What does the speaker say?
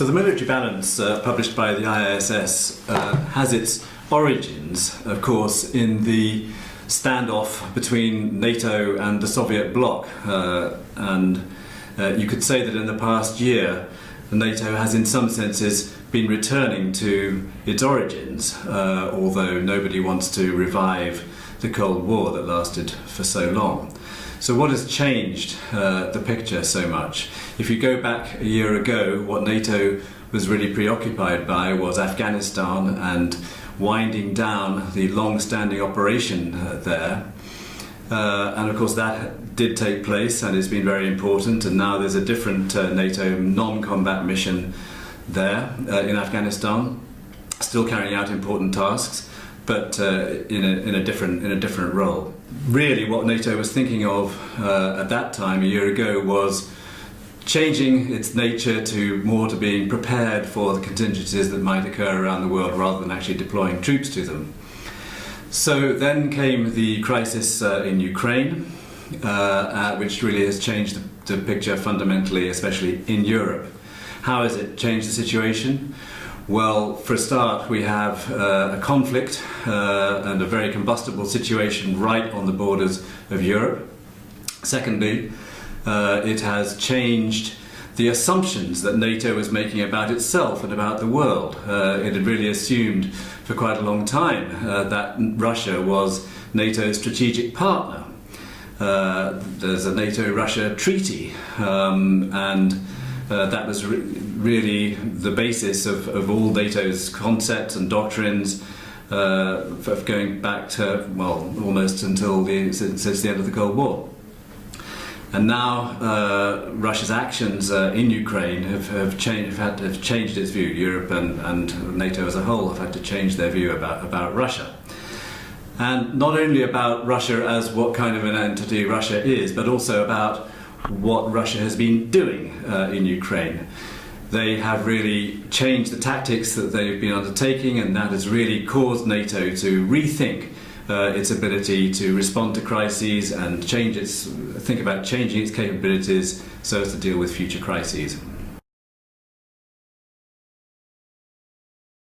So the military balance published by the ISS has its origins, of course, in the standoff between NATO and the Soviet bloc. You could say that in the past year, NATO has in some senses been returning to its origins, although nobody wants to revive the Cold War that lasted for so long. So what has changed the picture so much? If you go back a year ago, what NATO was really preoccupied by was Afghanistan and winding down the long-standing operation there. And of course that did take place and it's been very important, and now there's a different NATO non-combat mission there in Afghanistan, still carrying out important tasks, but in a different role. Really what NATO was thinking of at that time, a year ago, was changing its nature to being prepared for the contingencies that might occur around the world rather than actually deploying troops to them. So then came the crisis in Ukraine, which really has changed the picture fundamentally, especially in Europe. How has it changed the situation? Well, for a start, we have a conflict and a very combustible situation right on the borders of Europe. Secondly, it has changed the assumptions that NATO was making about itself and about the world. It had really assumed for quite a long time that Russia was NATO's strategic partner. There's a NATO-Russia treaty, and that was really the basis of all NATO's concepts and doctrines going back to, well, almost since the end of the Cold War. And now Russia's actions in Ukraine have changed its view. Europe and NATO as a whole have had to change their view about Russia. And not only about Russia as what kind of an entity Russia is, but also about what Russia has been doing in Ukraine. They have really changed the tactics that they've been undertaking, and that has really caused NATO to rethink its ability to respond to crises and think about changing its capabilities so as to deal with future crises.